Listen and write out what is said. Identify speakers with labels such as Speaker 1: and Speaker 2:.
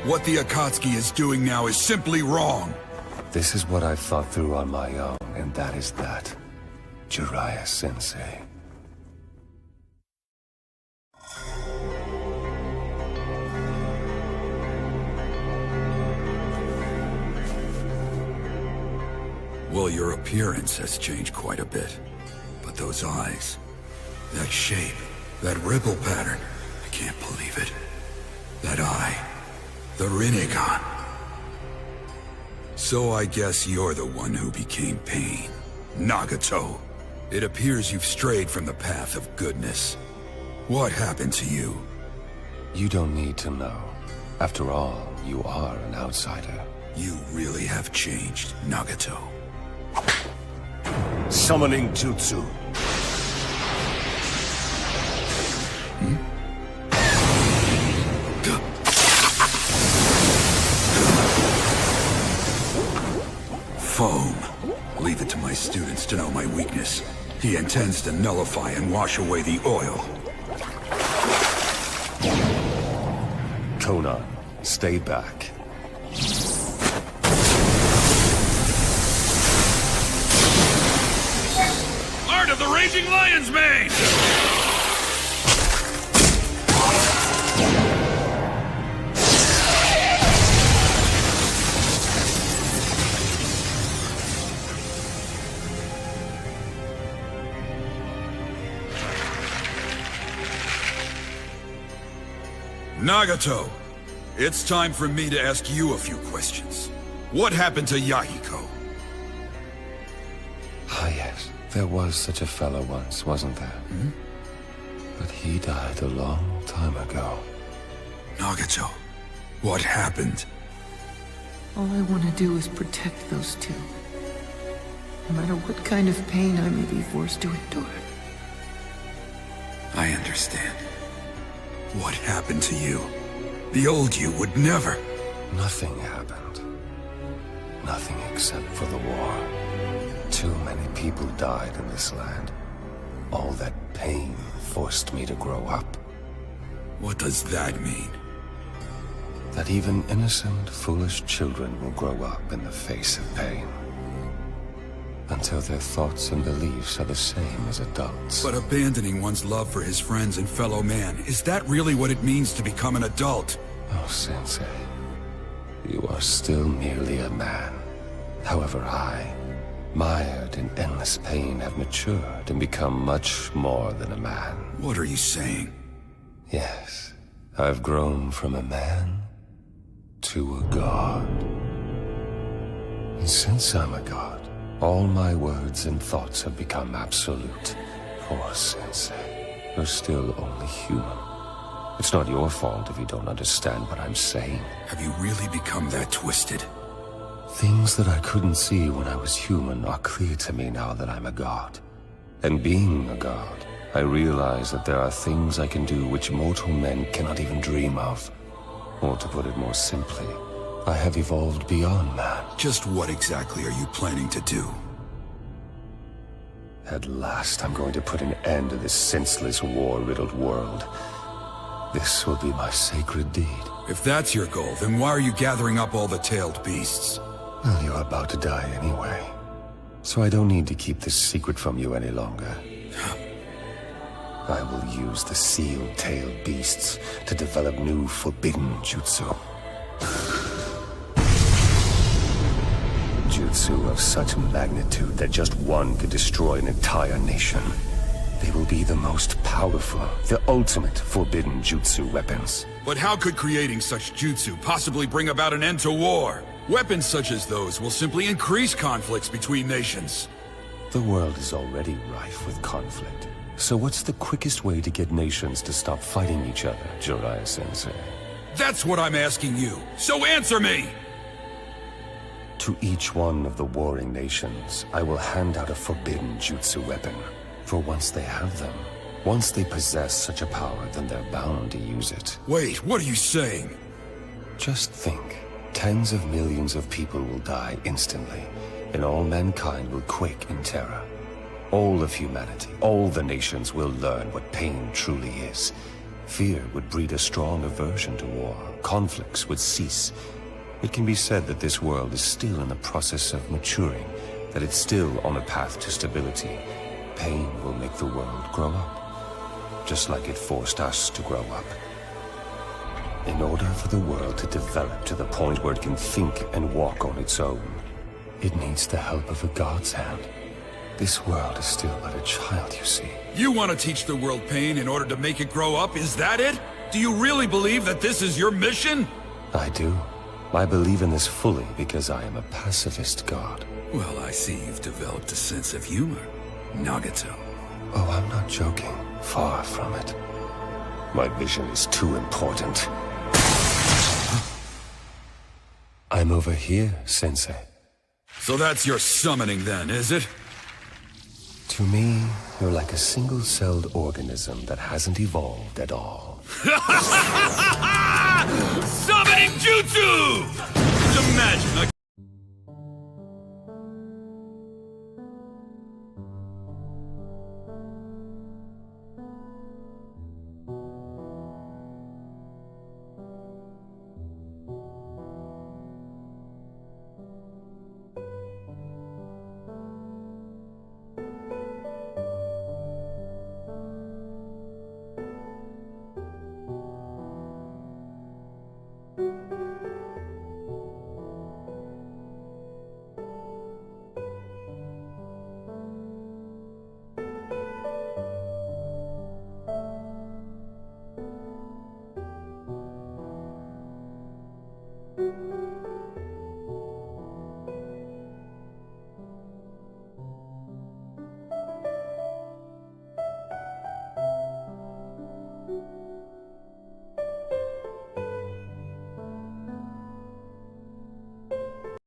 Speaker 1: What the Akatsuki is doing now is simply wrong.
Speaker 2: This is what I've thought through on my own, and that is that. Jiraiya-sensei.
Speaker 1: Well, your appearance has changed quite a bit. But those eyes, that shape, that ripple pattern, I can't believe it. That eye, the Rinnegan. So I guess you're the one who became pain, Nagato. It appears you've strayed from the path of goodness. What happened to you?
Speaker 2: You don't need to know. After all, you are an outsider.
Speaker 1: You really have changed, Nagato.
Speaker 2: Summoning Jutsu.
Speaker 1: Foam. Leave it to my students to know my weakness. He intends to nullify and wash away the oil.
Speaker 2: Conan, stay back.
Speaker 1: Art of the Raging Lion's Mane! Nagato, it's time for me to ask you a few questions. What happened to Yahiko?
Speaker 2: Ah, yes. There was such a fellow once, wasn't there?
Speaker 1: Hmm?
Speaker 2: But he died a long time ago.
Speaker 1: Nagato, what happened?
Speaker 3: All I want to do is protect those two. No matter what kind of pain I may be forced to endure.
Speaker 1: I understand. What happened to you? The old you would never...
Speaker 2: Nothing happened. Nothing except for the war. Too many people died in this land. All that pain forced me to grow up.
Speaker 1: What does that mean?
Speaker 2: That even innocent, foolish children will grow up in the face of pain. Until their thoughts and beliefs are the same as adults.
Speaker 1: But abandoning one's love for his friends and fellow man, is that really what it means to become an adult?
Speaker 2: Oh, Sensei. You are still merely a man. However, I, mired in endless pain, have matured and become much more than a man.
Speaker 1: What are you saying?
Speaker 2: Yes, I've grown from a man to a god. And since I'm a god, all my words and thoughts have become absolute. Poor Sensei, you're still only human. It's not your fault if you don't understand what I'm saying.
Speaker 1: Have you really become that twisted?
Speaker 2: Things that I couldn't see when I was human are clear to me now that I'm a god. And being a god, I realize that there are things I can do which mortal men cannot even dream of. Or to put it more simply, I have evolved beyond man.
Speaker 1: Just what exactly are you planning to do?
Speaker 2: At last, I'm going to put an end to this senseless, war-riddled world. This will be my sacred deed.
Speaker 1: If that's your goal, then why are you gathering up all the tailed beasts?
Speaker 2: Well, you're about to die anyway. So I don't need to keep this secret from you any longer. I will use the sealed-tailed beasts to develop new forbidden jutsu. Jutsu of such magnitude that just one could destroy an entire nation. They will be the most powerful, the ultimate forbidden jutsu weapons.
Speaker 1: But how could creating such jutsu possibly bring about an end to war? Weapons such as those will simply increase conflicts between nations.
Speaker 2: The world is already rife with conflict. So what's the quickest way to get nations to stop fighting each other, Jiraiya-sensei?
Speaker 1: That's what I'm asking you. So answer me!
Speaker 2: To each one of the warring nations, I will hand out a forbidden jutsu weapon. For once they have them, once they possess such a power, then they're bound to use it.
Speaker 1: Wait, what are you saying?
Speaker 2: Just think. Tens of millions of people will die instantly, and all mankind will quake in terror. All of humanity, all the nations will learn what pain truly is. Fear would breed a strong aversion to war. Conflicts would cease. It can be said that this world is still in the process of maturing, that it's still on a path to stability. Pain will make the world grow up, just like it forced us to grow up. In order for the world to develop to the point where it can think and walk on its own, it needs the help of a god's hand. This world is still but a child, you see.
Speaker 1: You want to teach the world pain in order to make it grow up, is that it? Do you really believe that this is your mission?
Speaker 2: I do. I believe in this fully because I am a pacifist god.
Speaker 1: Well, I see you've developed a sense of humor, Nagato.
Speaker 2: Oh, I'm not joking. Far from it. My vision is too important. I'm over here, Sensei.
Speaker 1: So that's your summoning then, is it?
Speaker 2: To me, you're like a single-celled organism that hasn't evolved at all.
Speaker 1: Summoning Jutsu! Just imagine a